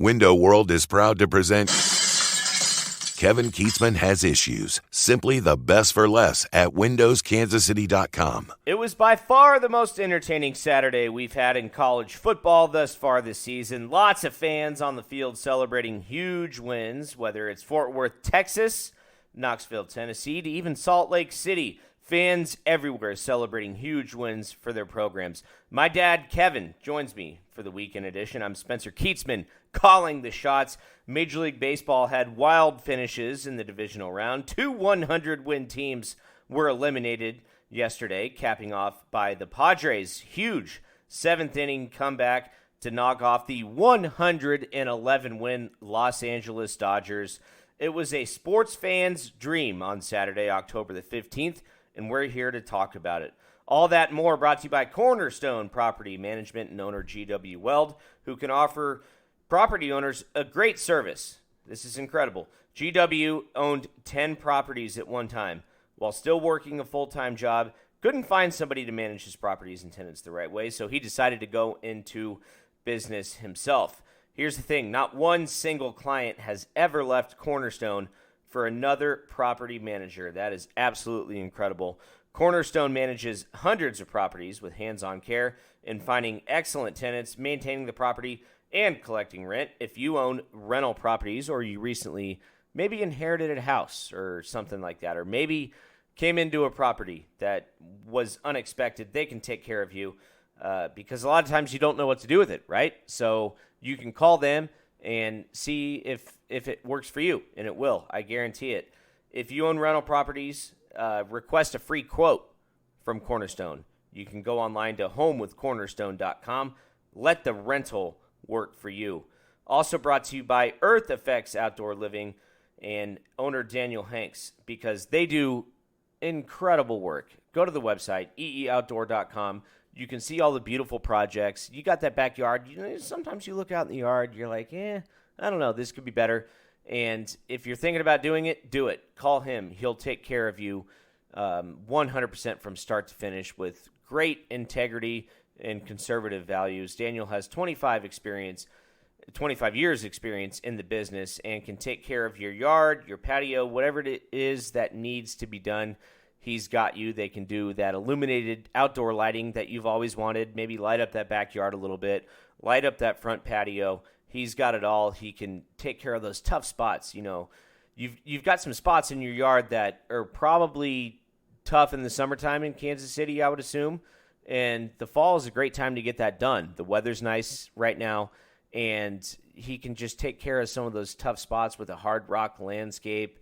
Window World is proud to present Kevin Kietzman Has Issues. Simply the best for less at windowskansascity.com. It was by far the most entertaining Saturday we've had in college football thus far this season. Lots of fans on the field celebrating huge wins, whether it's Fort Worth, Texas, Knoxville, Tennessee, to even Salt Lake City. Fans everywhere celebrating huge wins for their programs. My dad, Kevin, joins me for the weekend edition. I'm Spencer Kietzman, calling the shots. Major League Baseball had wild finishes in the divisional round. 2 100-win teams were eliminated yesterday, capping off by the Padres' huge seventh-inning comeback to knock off the 111-win Los Angeles Dodgers. It was a sports fan's dream on Saturday, October the 15th, and we're here to talk about it. All that and more brought to you by Cornerstone Property Management and owner G.W. Weld, who can offer property owners a great service. This is incredible. GW owned 10 properties at one time while still working a full-time job. Couldn't find somebody to manage his properties and tenants the right way, so he decided to go into business himself. Here's the thing. Not one single client has ever left Cornerstone for another property manager. That is absolutely incredible. Cornerstone manages hundreds of properties with hands-on care in finding excellent tenants, maintaining the property, and collecting rent. If you own rental properties or you recently maybe inherited a house or something like that, or maybe came into a property that was unexpected, they can take care of you because a lot of times you don't know what to do with it, right? So you can call them and see if it works for you, and it will. I guarantee it. If you own rental properties, request a free quote from Cornerstone. You can go online to homewithcornerstone.com. Let the rental work for you. Also brought to you by Earth Effects Outdoor Living and owner Daniel Hanks, because they do incredible work. Go to the website, eeoutdoor.com. You can see all the beautiful projects. You got that backyard. Sometimes you look out in the yard, you're like, I don't know, this could be better. And if you're thinking about doing it, do it. Call him. He'll take care of you 100% from start to finish with great integrity and conservative values. Daniel has 25 years experience in the business and can take care of your yard, your patio, whatever it is that needs to be done. He's got you. They can do that illuminated outdoor lighting that you've always wanted. Maybe light up that backyard a little bit, light up that front patio. He's got it all. He can take care of those tough spots. You know, you've got some spots in your yard that are probably tough in the summertime in Kansas City, I would assume. And the fall is a great time to get that done. The weather's nice right now, and he can just take care of some of those tough spots with a hard rock landscape.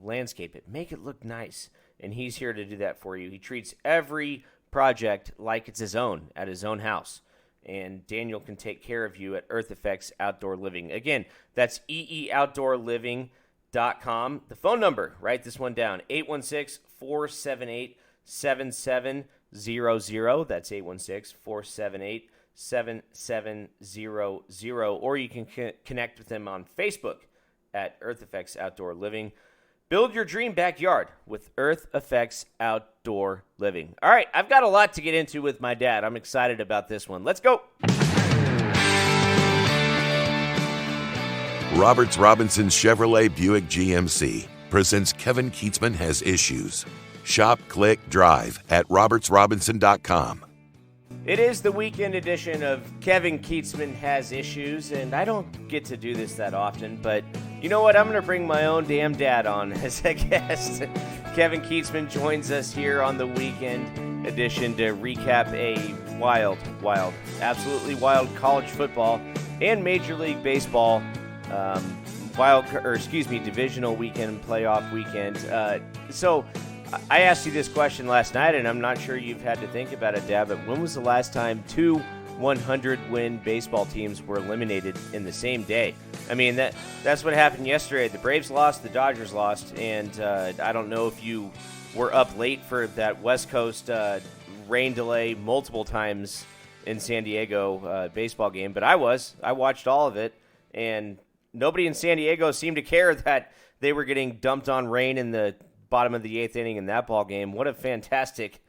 Landscape it, make it look nice, and he's here to do that for you. He treats every project like it's his own at his own house, and Daniel can take care of you at Earth Effects Outdoor Living. Again, that's eeoutdoorliving.com. The phone number, write this one down, 816-478-7700. That's 816-478-7700, or you can connect with them on Facebook at Earth Effects Outdoor Living. Build your dream backyard with Earth Effects Outdoor Living. All right, I've got a lot to get into with my dad. I'm excited about this one. Let's go. Roberts Robinson Chevrolet Buick GMC presents Kevin Kietzman Has Issues. Shop, click, drive at robertsrobinson.com. It is the weekend edition of Kevin Kietzman Has Issues, and I don't get to do this that often, but you know what? I'm going to bring my own damn dad on as a guest. Kevin Kietzman joins us here on the weekend edition to recap a wild, absolutely wild college football and Major League Baseball divisional weekend, playoff weekend. So I asked you this question last night, and I'm not sure you've had to think about it, Dad, but when was the last time 2 100-win baseball teams were eliminated in the same day? I mean, that's what happened yesterday. The Braves lost, the Dodgers lost, and I don't know if you were up late for that West Coast rain delay multiple times in San Diego baseball game, but I was. I watched all of it, and nobody in San Diego seemed to care that they were getting dumped on rain in the bottom of the 8th inning in that ball game. What a fantastic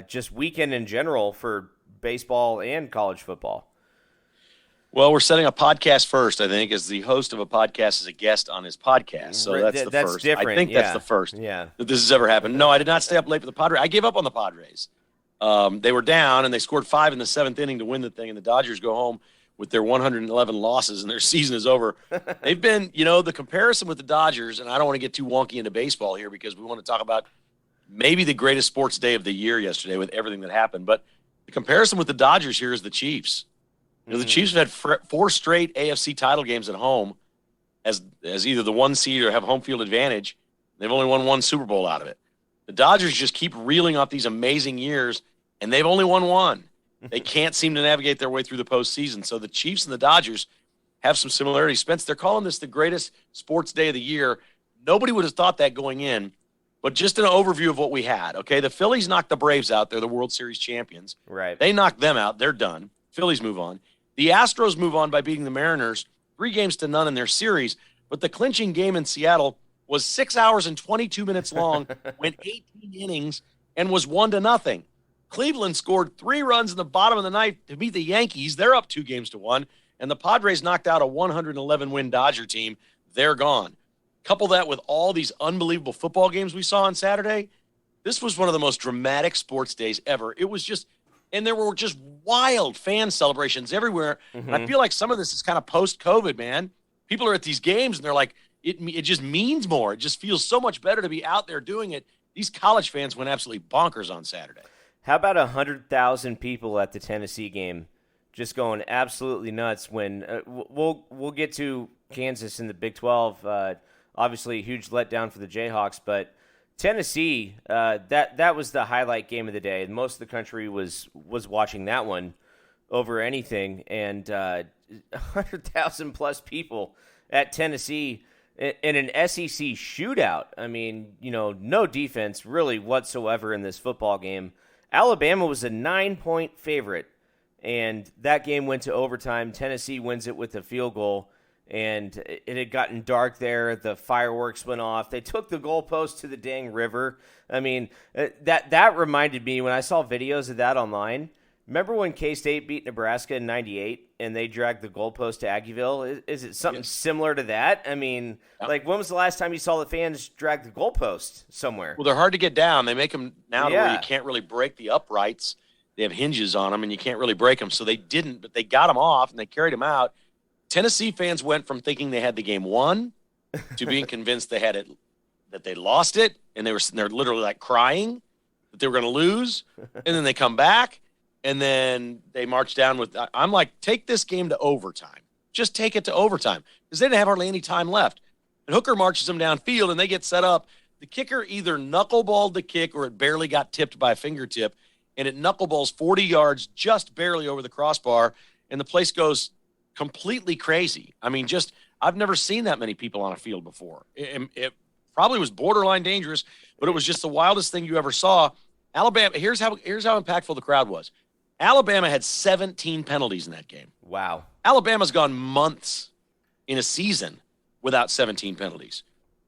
just weekend in general for baseball and college football. Well, we're setting a podcast first, I think, as the host of a podcast as a guest on his podcast. So that's the first. Different. I think that's the first that this has ever happened. No, I did not stay up late for the Padres. I gave up on the Padres. They were down, and they scored 5 in the 7th inning to win the thing, and the Dodgers go home with their 111 losses, and their season is over. They've been, the comparison with the Dodgers, and I don't want to get too wonky into baseball here because we want to talk about maybe the greatest sports day of the year yesterday with everything that happened. But the comparison with the Dodgers here is the Chiefs. The Chiefs have had 4 straight AFC title games at home as either the 1 seed or have home field advantage. They've only won 1 Super Bowl out of it. The Dodgers just keep reeling off these amazing years, and they've only won 1. They can't seem to navigate their way through the postseason. So the Chiefs and the Dodgers have some similarities. Spence, they're calling this the greatest sports day of the year. Nobody would have thought that going in, but just an overview of what we had. Okay, the Phillies knocked the Braves out. They're the World Series champions. Right. They knocked them out. They're done. Phillies move on. The Astros move on by beating the Mariners 3-0 in their series, but the clinching game in Seattle was 6 hours and 22 minutes long, went 18 innings, and was 1-0. Cleveland scored 3 runs in the bottom of the ninth to beat the Yankees. They're up 2-1, and the Padres knocked out a 111-win Dodger team. They're gone. Couple that with all these unbelievable football games we saw on Saturday. This was one of the most dramatic sports days ever. It was just, and there were just wild fan celebrations everywhere. And I feel like some of this is kind of post-COVID, man. People are at these games, and they're like, it just means more. It just feels so much better to be out there doing it. These college fans went absolutely bonkers on Saturday. How about 100,000 people at the Tennessee game, just going absolutely nuts? When we'll get to Kansas in the Big 12. Obviously, a huge letdown for the Jayhawks, but Tennessee, that was the highlight game of the day. Most of the country was watching that one over anything, and 100,000 plus people at Tennessee in an SEC shootout. I mean, no defense really whatsoever in this football game. Alabama was a 9-point favorite, and that game went to overtime. Tennessee wins it with a field goal, and it had gotten dark there. The fireworks went off. They took the goalpost to the dang river. I mean, that reminded me when I saw videos of that online. Remember when K-State beat Nebraska in 98 and they dragged the goalpost to Aggieville? Is it something similar to that? I mean, like, when was the last time you saw the fans drag the goalpost somewhere? Well, they're hard to get down. They make them now to where you can't really break the uprights. They have hinges on them, and you can't really break them. So they didn't, but they got them off, and they carried them out. Tennessee fans went from thinking they had the game won to being convinced they had it, that they lost it, and they're literally like crying that they were going to lose, and then they come back. And then they march down with – I'm like, take this game to overtime. Just take it to overtime because they didn't have hardly any time left. And Hooker marches them downfield, and they get set up. The kicker either knuckleballed the kick or it barely got tipped by a fingertip, and it knuckleballs 40 yards just barely over the crossbar, and the place goes completely crazy. I mean, I've never seen that many people on a field before. It probably was borderline dangerous, but it was just the wildest thing you ever saw. Alabama – here's how impactful the crowd was. Alabama had 17 penalties in that game. Wow. Alabama's gone months in a season without 17 penalties.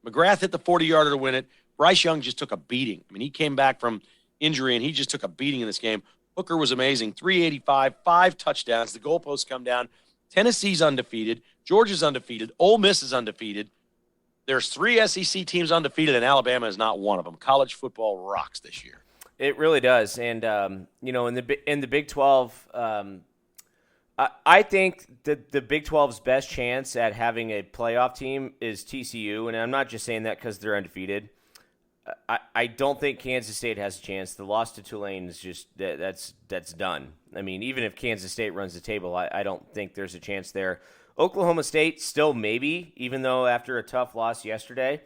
McGrath hit the 40-yarder to win it. Bryce Young just took a beating. I mean, he came back from injury, and he just took a beating in this game. Hooker was amazing. 385, 5 touchdowns. The goalposts come down. Tennessee's undefeated. Georgia's undefeated. Ole Miss is undefeated. There's 3 SEC teams undefeated, and Alabama is not one of them. College football rocks this year. It really does, and in the Big 12, I think that the Big 12's best chance at having a playoff team is TCU, and I'm not just saying that because they're undefeated. I don't think Kansas State has a chance. The loss to Tulane is just that's done. I mean, even if Kansas State runs the table, I don't think there's a chance there. Oklahoma State still maybe, even though after a tough loss yesterday,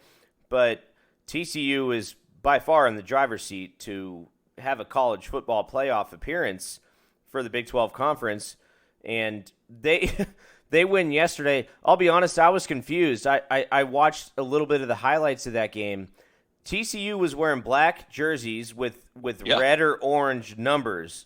but TCU is by far in the driver's seat to have a college football playoff appearance for the Big 12 Conference, and they win yesterday. I'll be honest, I was confused. I watched a little bit of the highlights of that game. TCU was wearing black jerseys with red or orange numbers.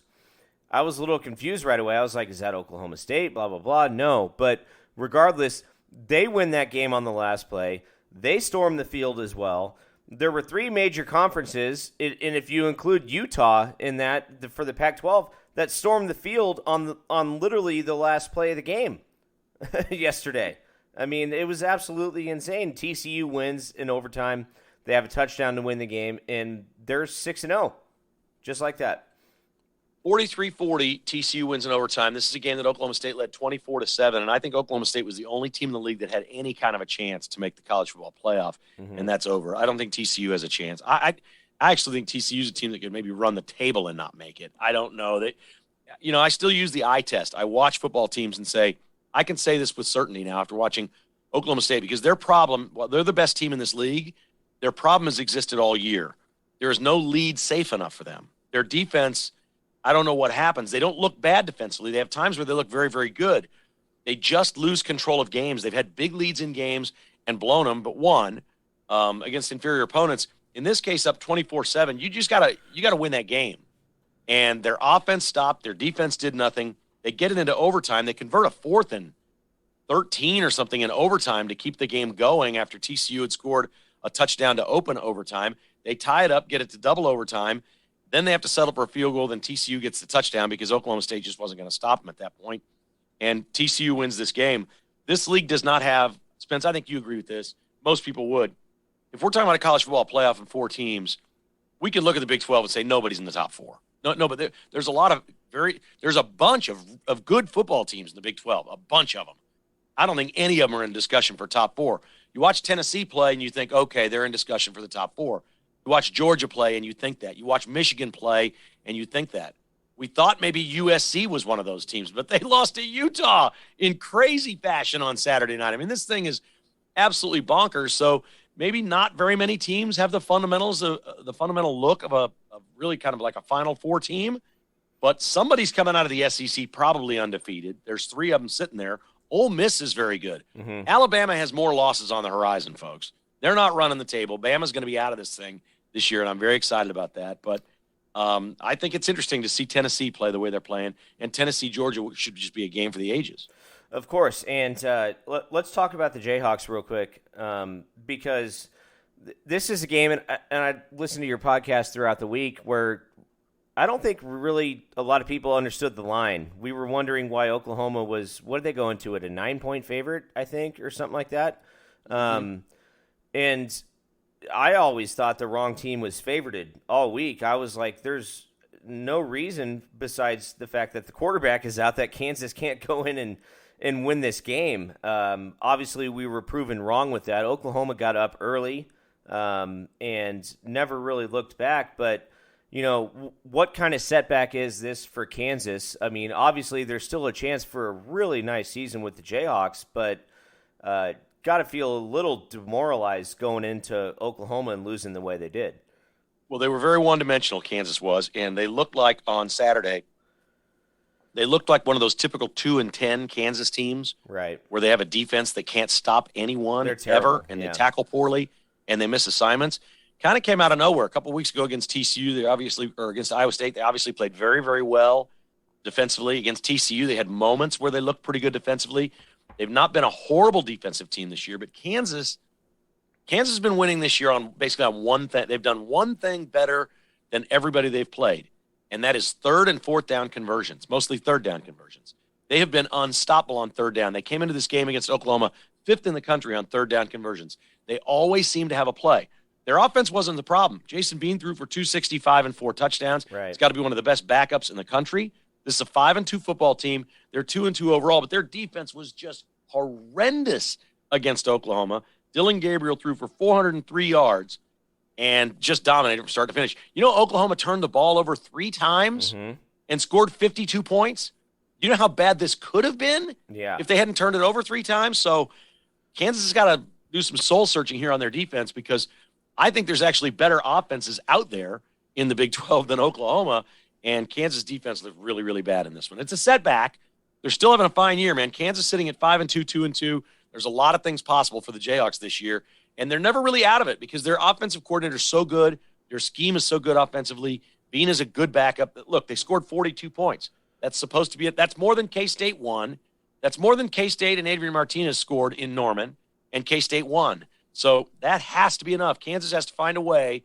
I was a little confused right away. I was like, is that Oklahoma State? Blah, blah, blah. No, but regardless, they win that game on the last play. They storm the field as well. There were 3 major conferences, and if you include Utah in that for the Pac-12, that stormed the field on literally the last play of the game yesterday. I mean, it was absolutely insane. TCU wins in overtime. They have a touchdown to win the game, and they're 6-0, just like that. 43-40, TCU wins in overtime. This is a game that Oklahoma State led 24-7, and I think Oklahoma State was the only team in the league that had any kind of a chance to make the college football playoff, and that's over. I don't think TCU has a chance. I actually think TCU is a team that could maybe run the table and not make it. I don't know. I still use the eye test. I watch football teams and say, I can say this with certainty now after watching Oklahoma State, because their problem, well, they're the best team in this league. Their problem has existed all year. There is no lead safe enough for them. Their defense, I don't know what happens. They don't look bad defensively. They have times where they look very, very good. They just lose control of games. They've had big leads in games and blown them, but won against inferior opponents. In this case, up 24-7, you just gotta win that game. And their offense stopped. Their defense did nothing. They get it into overtime. They convert a 4th and 13 or something in overtime to keep the game going after TCU had scored a touchdown to open overtime. They tie it up, get it to double overtime. Then they have to settle for a field goal. Then TCU gets the touchdown because Oklahoma State just wasn't going to stop them at that point. And TCU wins this game. This league does not have, Spence, I think you agree with this. Most people would. If we're talking about a college football playoff and 4 teams, we could look at the Big 12 and say nobody's in the top 4. No, but there's a bunch of good football teams in the Big 12, a bunch of them. I don't think any of them are in discussion for top 4. You watch Tennessee play and you think, okay, they're in discussion for the top 4. You watch Georgia play and you think that. You watch Michigan play and you think that. We thought maybe USC was one of those teams, but they lost to Utah in crazy fashion on Saturday night. I mean, this thing is absolutely bonkers. So maybe not very many teams have the fundamentals, the fundamental look of a really kind of like a Final Four team, but somebody's coming out of the SEC probably undefeated. There's 3 of them sitting there. Ole Miss is very good. Alabama has more losses on the horizon, folks. They're not running the table. Bama's going to be out of this thing this year, and I'm very excited about that. But I think it's interesting to see Tennessee play the way they're playing, and Tennessee-Georgia should just be a game for the ages. Of course, and let's talk about the Jayhawks real quick, because this is a game, and I listened to your podcast throughout the week where I don't think really a lot of people understood the line. We were wondering why Oklahoma was, what did they go into it, a 9-point favorite, I think, or something like that? And I always thought the wrong team was favorited all week. I was like, there's no reason besides the fact that the quarterback is out that Kansas can't go in and win this game. Obviously, we were proven wrong with that. Oklahoma got up early and never really looked back. But, what kind of setback is this for Kansas? I mean, obviously, there's still a chance for a really nice season with the Jayhawks, but got to feel a little demoralized going into Oklahoma and losing the way they did. Well, they were very one-dimensional, Kansas was, and they looked like on Saturday, they looked like one of those typical 2-10 Kansas teams, right? Where they have a defense that can't stop anyone ever, and they tackle poorly, and they miss assignments. Kind of came out of nowhere. A couple of weeks ago against TCU, against Iowa State, they obviously played very, very well defensively. Against TCU, they had moments where they looked pretty good defensively. They've not been a horrible defensive team this year, but Kansas has been winning this year on one thing. They've done one thing better than everybody they've played, and that is 3rd and 4th down conversions, mostly 3rd down conversions. They have been unstoppable on 3rd down. They came into this game against Oklahoma 5th in the country on 3rd down conversions. They always seem to have a play. Their offense wasn't the problem. Jason Bean threw for 265 and 4 touchdowns. Right. He's got to be one of the best backups in the country. This is a 5-2 football team. They're 2-2 overall, but their defense was just horrendous against Oklahoma. Dylan Gabriel threw for 403 yards and just dominated from start to finish. Oklahoma turned the ball over 3 times and scored 52 points. You know how bad this could have been if they hadn't turned it over 3 times? So Kansas has got to do some soul searching here on their defense, because I think there's actually better offenses out there in the Big 12 than Oklahoma, and Kansas defense looked really, really bad in this one. It's a setback. They're still having a fine year, man. Kansas sitting at 5-2, 2-2. There's a lot of things possible for the Jayhawks this year, and they're never really out of it because their offensive coordinator is so good. Their scheme is so good offensively. Bean is a good backup. Look, they scored 42 points. That's supposed to be it. That's more than K-State won. That's more than K-State and Adrian Martinez scored in Norman, and K-State won. So that has to be enough. Kansas has to find a way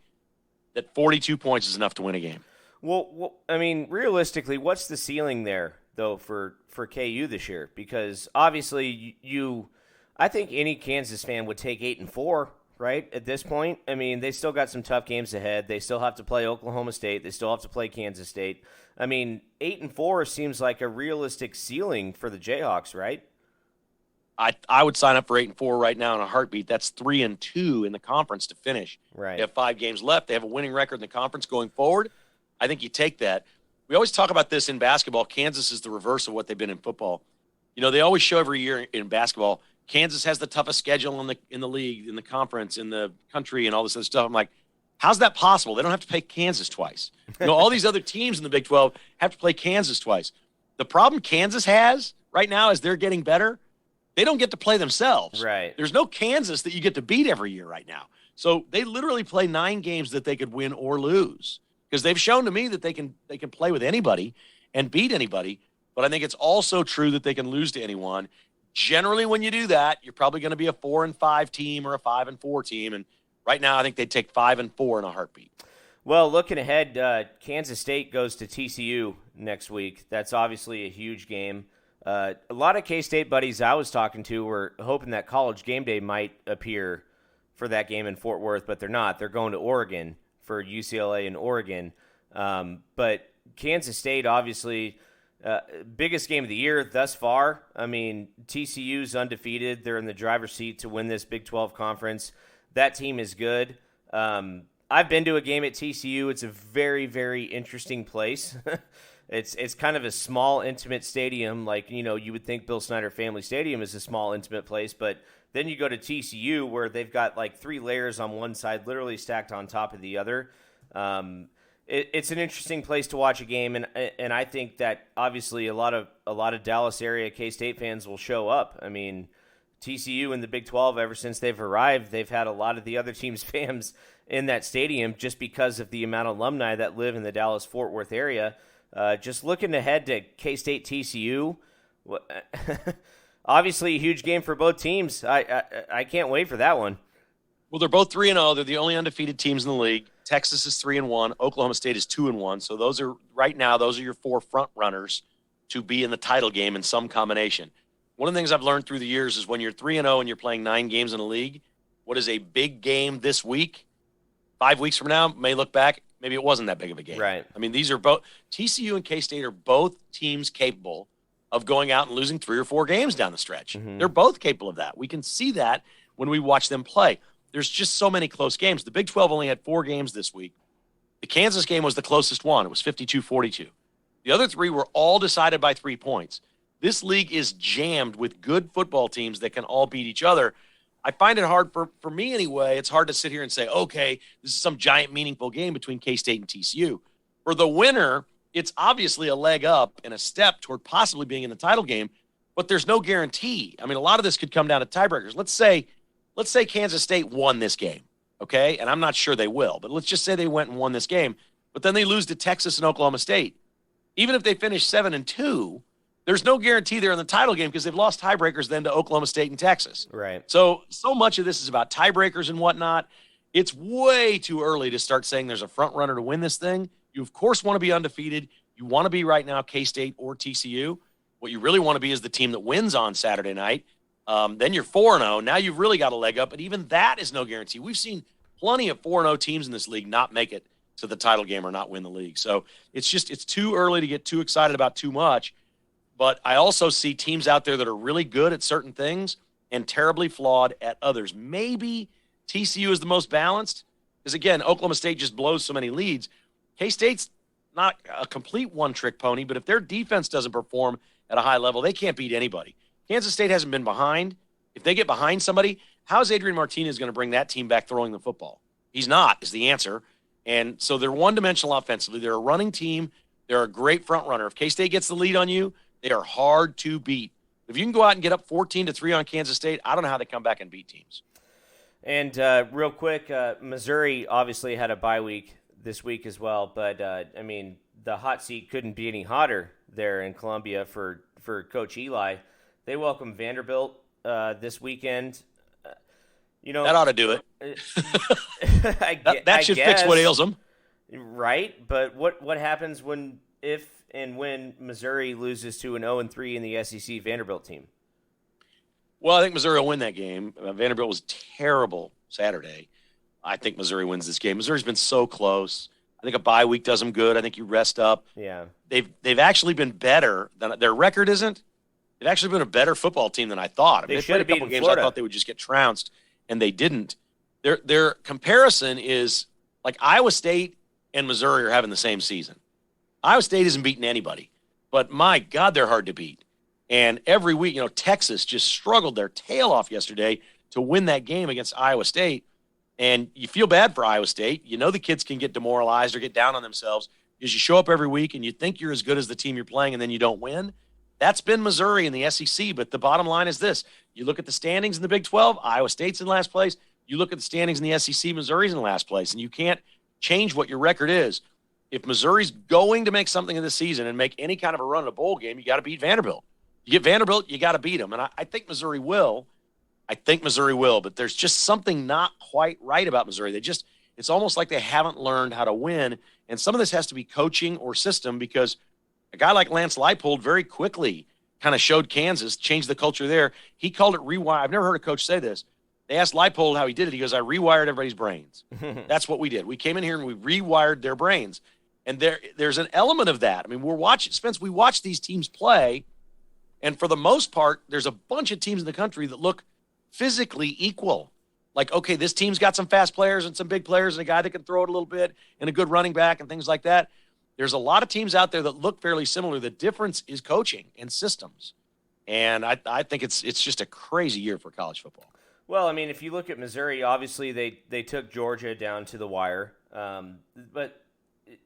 that 42 points is enough to win a game. Well, I mean, realistically, what's the ceiling there, though, for KU this year? Because obviously, I think any Kansas fan would take 8-4, right? At this point, I mean, they still got some tough games ahead. They still have to play Oklahoma State. They still have to play Kansas State. I mean, 8-4 seems like a realistic ceiling for the Jayhawks, right? I would sign up for 8-4 right now in a heartbeat. That's 3-2 in the conference to finish. Right. They have 5 games left. They have a winning record in the conference going forward. I think you take that. We always talk about this in basketball. Kansas is the reverse of what they've been in football. You know, they always show every year in basketball, Kansas has the toughest schedule in the league, in the conference, in the country, and all this other stuff. I'm like, how's that possible? They don't have to play Kansas twice. You know, all these other teams in the Big 12 have to play Kansas twice. The problem Kansas has right now is they're getting better. They don't get to play themselves. Right. There's no Kansas that you get to beat every year right now. So they literally play 9 games that they could win or lose, because they've shown to me that they can play with anybody and beat anybody. But I think it's also true that they can lose to anyone. Generally, when you do that, you're probably going to be a 4-5 team or a 5-4 team. And right now, I think they'd take 5-4 in a heartbeat. Well, looking ahead, Kansas State goes to TCU next week. That's obviously a huge game. A lot of K-State buddies I was talking to were hoping that College Game Day might appear for that game in Fort Worth, but they're not. They're going to Oregon for UCLA and Oregon. But Kansas State, obviously, biggest game of the year thus far. I mean, TCU's undefeated. They're in the driver's seat to win this Big 12 conference. That team is good. I've been to a game at TCU. It's a very, very interesting place. It's kind of a small, intimate stadium. Like, you know, you would think Bill Snyder Family Stadium is a small, intimate place, but then you go to TCU where they've got like 3 layers on one side, literally stacked on top of the other. It's an interesting place to watch a game, and I think that obviously a lot of Dallas area K-State fans will show up. I mean, TCU in the Big 12, ever since they've arrived, they've had a lot of the other teams' fans in that stadium just because of the amount of alumni that live in the Dallas-Fort Worth area. Just looking ahead to K-State TCU, obviously a huge game for both teams. I can't wait for that one. Well, they're both 3-0. They're the only undefeated teams in the league. Texas is 3-1. Oklahoma State is 2-1. So those are your 4 front runners to be in the title game in some combination. One of the things I've learned through the years is when you're 3-0 and you're playing 9 games in a league, what is a big game this week, 5 weeks from now, may look back, maybe it wasn't that big of a game. Right. I mean, these are both – TCU and K-State are both teams capable of going out and losing 3 or 4 games down the stretch. Mm-hmm. They're both capable of that. We can see that when we watch them play. There's just so many close games. The Big 12 only had 4 games this week. The Kansas game was the closest one. It was 52-42. The other 3 were all decided by 3 points. This league is jammed with good football teams that can all beat each other. I find it hard, for me anyway, it's hard to sit here and say, okay, this is some giant meaningful game between K-State and TCU. For the winner, it's obviously a leg up and a step toward possibly being in the title game, but there's no guarantee. I mean, a lot of this could come down to tiebreakers. Let's say Kansas State won this game, okay? And I'm not sure they will, but let's just say they went and won this game, but then they lose to Texas and Oklahoma State. Even if they finish 7-2, there's no guarantee they're in the title game because they've lost tiebreakers then to Oklahoma State and Texas. Right. So much of this is about tiebreakers and whatnot. It's way too early to start saying there's a front runner to win this thing. You, of course, want to be undefeated. You want to be right now K-State or TCU. What you really want to be is the team that wins on Saturday night. Then you're 4-0. Now you've really got a leg up, but even that is no guarantee. We've seen plenty of 4-0 teams in this league not make it to the title game or not win the league. So it's too early to get too excited about too much. But I also see teams out there that are really good at certain things and terribly flawed at others. Maybe TCU is the most balanced because, again, Oklahoma State just blows so many leads. K-State's not a complete one-trick pony, but if their defense doesn't perform at a high level, they can't beat anybody. Kansas State hasn't been behind. If they get behind somebody, how is Adrian Martinez going to bring that team back throwing the football? He's not, is the answer. And so they're one-dimensional offensively. They're a running team. They're a great front runner. If K-State gets the lead on you, they are hard to beat. If you can go out and get up 14-3 on Kansas State, I don't know how they come back and beat teams. And real quick, Missouri obviously had a bye week this week as well. But, I mean, the hot seat couldn't be any hotter there in Columbia for Coach Eli. They welcome Vanderbilt this weekend. That ought to do it. That should fix what ails them. Right, but what happens if and when Missouri loses to an 0-3 in the SEC Vanderbilt team? Well, I think Missouri will win that game. Vanderbilt was terrible Saturday. I think Missouri wins this game. Missouri's been so close. I think a bye week does them good. I think you rest up. Yeah. They've actually been better than their record isn't. They've actually been a better football team than I thought. I mean, they played a couple games Florida. I thought they would just get trounced, and they didn't. Their comparison is like Iowa State and Missouri are having the same season. Iowa State isn't beating anybody, but my God, they're hard to beat. And every week, Texas just struggled their tail off yesterday to win that game against Iowa State. And you feel bad for Iowa State. The kids can get demoralized or get down on themselves because you show up every week and you think you're as good as the team you're playing and then you don't win. That's been Missouri in the SEC. But the bottom line is this. You look at the standings in the Big 12, Iowa State's in last place. You look at the standings in the SEC, Missouri's in last place. And you can't change what your record is. If Missouri's going to make something of this season and make any kind of a run at a bowl game, you got to beat Vanderbilt. You get Vanderbilt, you got to beat them. And I think Missouri will. But there's just something not quite right about Missouri. It's almost like they haven't learned how to win. And some of this has to be coaching or system because a guy like Lance Leipold very quickly kind of showed Kansas, changed the culture there. He called it rewire. I've never heard a coach say this. They asked Leipold how he did it. He goes, I rewired everybody's brains. That's what we did. We came in here and we rewired their brains. And there's an element of that. I mean, we watch these teams play, and for the most part, there's a bunch of teams in the country that look physically equal. Like, okay, this team's got some fast players and some big players and a guy that can throw it a little bit and a good running back and things like that. There's a lot of teams out there that look fairly similar. The difference is coaching and systems. And I think it's just a crazy year for college football. Well, I mean, if you look at Missouri, obviously they took Georgia down to the wire. But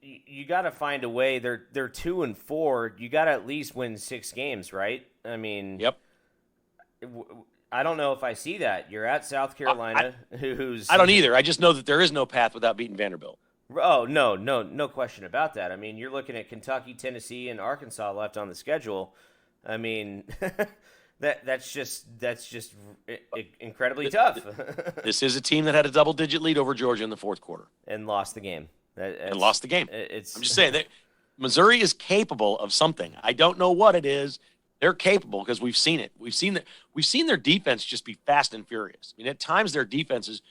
you got to find a way. They're 2-4. You got to at least win 6 games, right? I mean, yep. I don't know if I see that. You're at South Carolina, I don't either. I just know that there is no path without beating Vanderbilt. Oh, no question about that. I mean, you're looking at Kentucky, Tennessee, and Arkansas left on the schedule. I mean, that's just incredibly tough. This is a team that had a double-digit lead over Georgia in the fourth quarter and lost the game. I'm just saying that Missouri is capable of something. I don't know what it is. They're capable because we've seen it. We've seen their defense just be fast and furious. I mean, at times their defenses,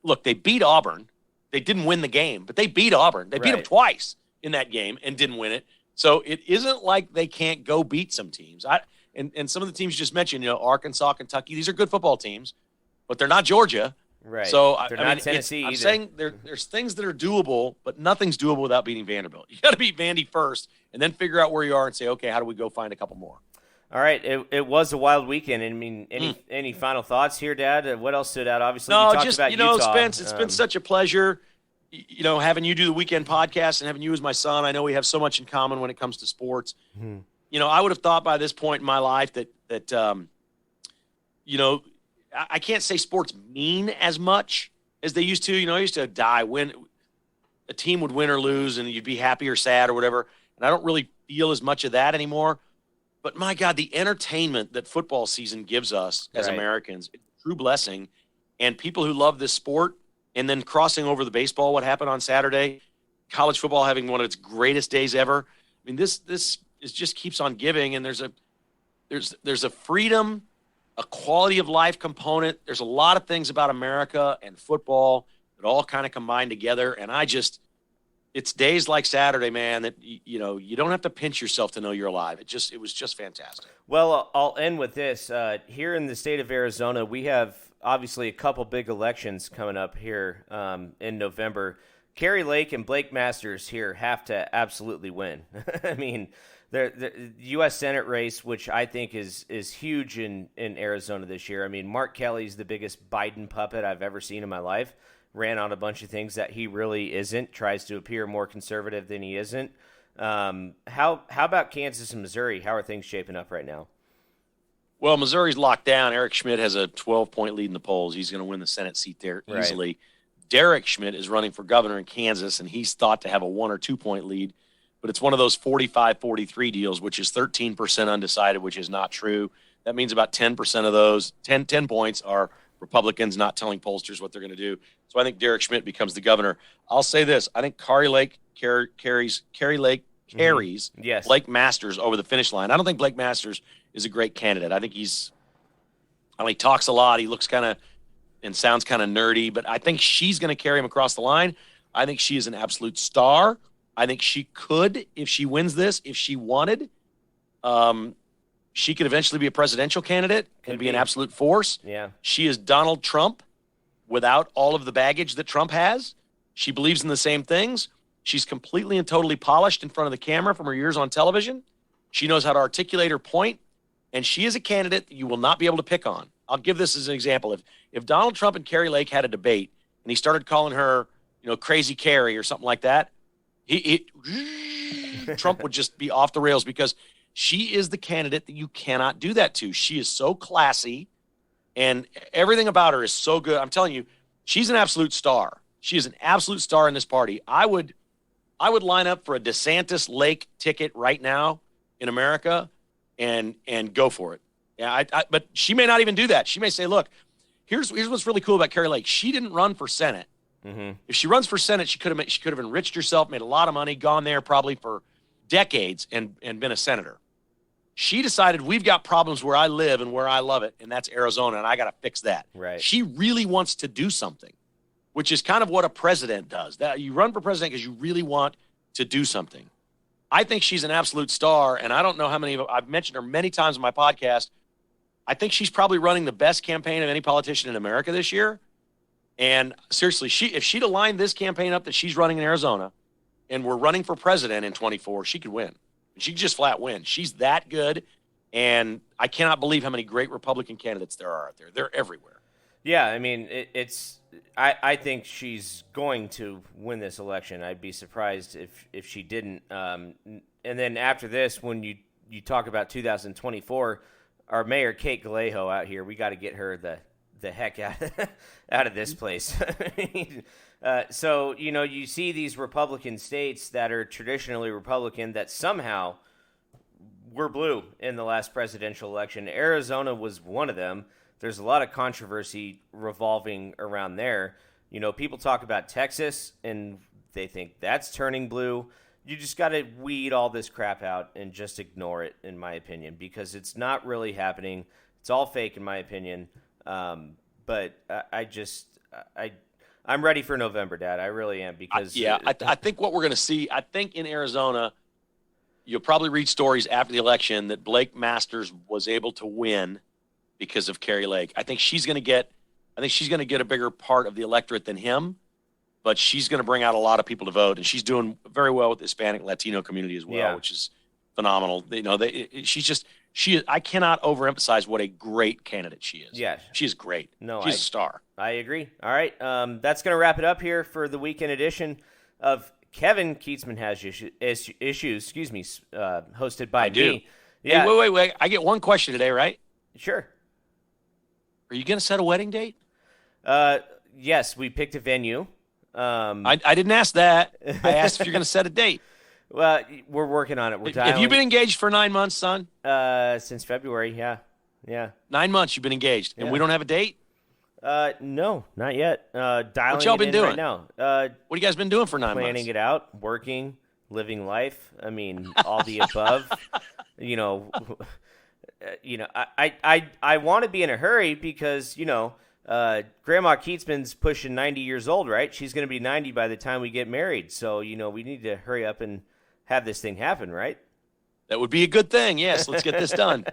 look, they beat Auburn. They didn't win the game, but they beat Auburn. They beat them twice in that game and didn't win it. So it isn't like they can't go beat some teams. And some of the teams you just mentioned, Arkansas, Kentucky, these are good football teams, but they're not Georgia. Right. So they're not Tennessee either. I'm saying there's things that are doable, but nothing's doable without beating Vanderbilt. You got to beat Vandy first and then figure out where you are and say, okay, how do we go find a couple more? All right, it was a wild weekend. I mean, any final thoughts here, Dad? What else stood out? Obviously, no, we talked about Utah. Spence, it's been such a pleasure, having you do the weekend podcast and having you as my son. I know we have so much in common when it comes to sports. Mm-hmm. I would have thought by this point in my life that I can't say sports mean as much as they used to. I used to when a team would win or lose, and you'd be happy or sad or whatever. And I don't really feel as much of that anymore. But my God, the entertainment that football season gives us as Americans, it's a true blessing. And people who love this sport, and then crossing over the baseball, what happened on Saturday, college football having one of its greatest days ever. I mean, this is just keeps on giving, and there's a freedom, a quality of life component. There's a lot of things about America and football that all kind of combine together. And it's days like Saturday, man, that, you don't have to pinch yourself to know you're alive. It was just fantastic. Well, I'll end with this. Here in the state of Arizona, we have obviously a couple big elections coming up here in November. Kerry Lake and Blake Masters here have to absolutely win. I mean, the U.S. Senate race, which I think is huge in Arizona this year. I mean, Mark Kelly's the biggest Biden puppet I've ever seen in my life. Ran on a bunch of things that he really isn't, tries to appear more conservative than he isn't. How about Kansas and Missouri? How are things shaping up right now? Well, Missouri's locked down. Eric Schmidt has a 12-point lead in the polls. He's going to win the Senate seat there easily. Right. Derek Schmidt is running for governor in Kansas, and he's thought to have a 1 or 2 point lead. But it's one of those 45-43 deals, which is 13% undecided, which is not true. That means about 10% of those, 10 points are Republicans not telling pollsters what they're going to do. So I think Derek Schmidt becomes the governor. I'll say this. I think Kari Lake carries Yes. Blake Masters over the finish line. I don't think Blake Masters is a great candidate. I think he talks a lot. He looks kind of and sounds kind of nerdy, but I think she's going to carry him across the line. I think she is an absolute star. I think she could, if she wins this, if she wanted, she could eventually be a presidential candidate and be an absolute force. Yeah. She is Donald Trump without all of the baggage that Trump has. She believes in the same things. She's completely and totally polished in front of the camera from her years on television. She knows how to articulate her point, and she is a candidate that you will not be able to pick on. I'll give this as an example. If Donald Trump and Kari Lake had a debate and he started calling her, Crazy Carrie or something like that, Trump would just be off the rails because she is the candidate that you cannot do that to. She is so classy, and everything about her is so good. I'm telling you, she's an absolute star. She is an absolute star in this party. I would line up for a DeSantis Lake ticket right now in America and go for it. Yeah, but she may not even do that. She may say, look, here's what's really cool about Kari Lake. She didn't run for Senate. Mm-hmm. If she runs for Senate, she could have enriched herself, made a lot of money, gone there probably for decades and been a senator. She decided we've got problems where I live and where I love it, and that's Arizona, and I got to fix that. Right. She really wants to do something, which is kind of what a president does. That you run for president because you really want to do something. I think she's an absolute star, and I don't know how many – I've mentioned her many times on my podcast. I think she's probably running the best campaign of any politician in America this year. And seriously, if she'd aligned this campaign up that she's running in Arizona and we're running for president in 24, she could win. She could just flat win. She's that good, and I cannot believe how many great Republican candidates there are out there. They're everywhere. Yeah, I mean, I think she's going to win this election. I'd be surprised if she didn't. And then after this, when you talk about 2024, our mayor, Kate Galejo, out here, we got to get her the heck out of this place. So, you see these Republican states that are traditionally Republican that somehow were blue in the last presidential election. Arizona was one of them. There's a lot of controversy revolving around there. People talk about Texas, and they think that's turning blue. You just got to weed all this crap out and just ignore it, in my opinion, because it's not really happening. It's all fake, in my opinion. But I'm ready for November, Dad. I really am, because I think what we're going to see, I think in Arizona, you'll probably read stories after the election that Blake Masters was able to win because of Kari Lake. I think she's going to get a bigger part of the electorate than him, but she's going to bring out a lot of people to vote, and she's doing very well with the Hispanic Latino community as well, which is phenomenal. I cannot overemphasize what a great candidate she is. Yeah. She's great. She's a star. I agree. All right. That's going to wrap it up here for the weekend edition of Kevin Kietzman Has Issues, hosted by me. Yeah. Hey, wait. I get one question today, right? Sure. Are you going to set a wedding date? Yes, we picked a venue. I didn't ask that. I asked if you're going to set a date. Well, we're working on it. Have you been engaged for 9 months, son? Since February, yeah. 9 months you've been engaged, and we don't have a date? No, not yet. Dialing what y'all been doing right now? What have you guys been doing for 9 months? Planning it out, working, living life. I mean, all the above. I want to be in a hurry because Grandma Kietzman's pushing 90 years old, right? She's going to be 90 by the time we get married. So, we need to hurry up and have this thing happen, right? That would be a good thing. Yes, let's get this done.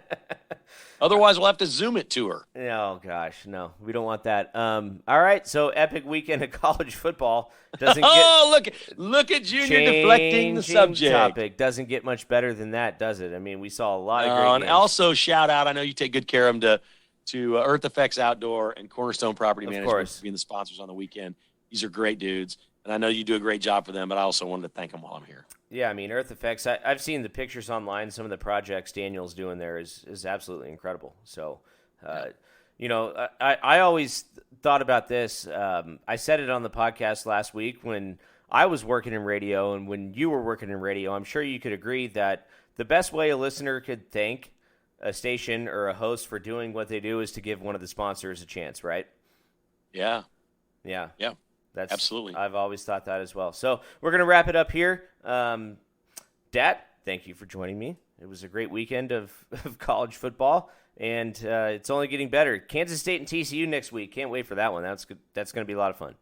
Otherwise, we'll have to Zoom it to her. Oh, gosh, no. We don't want that. All right, so epic weekend of college football. Doesn't look at Junior deflecting the subject. Topic. Doesn't get much better than that, does it? I mean, we saw a lot of great games. And also, shout out, I know you take good care of them, to Earth Effects Outdoor and Cornerstone Property Management for being the sponsors on the weekend. These are great dudes, and I know you do a great job for them, but I also wanted to thank them while I'm here. Yeah, I mean, Earth Effects, I've seen the pictures online. Some of the projects Daniel's doing there is absolutely incredible. So, I always thought about this. I said it on the podcast last week when I was working in radio and when you were working in radio. I'm sure you could agree that the best way a listener could thank a station or a host for doing what they do is to give one of the sponsors a chance, right? Yeah. Yeah. Yeah. That's absolutely. I've always thought that as well. So we're going to wrap it up here. Dad, thank you for joining me. It was a great weekend of college football, and it's only getting better. Kansas State and TCU next week. Can't wait for that one. That's good. That's going to be a lot of fun.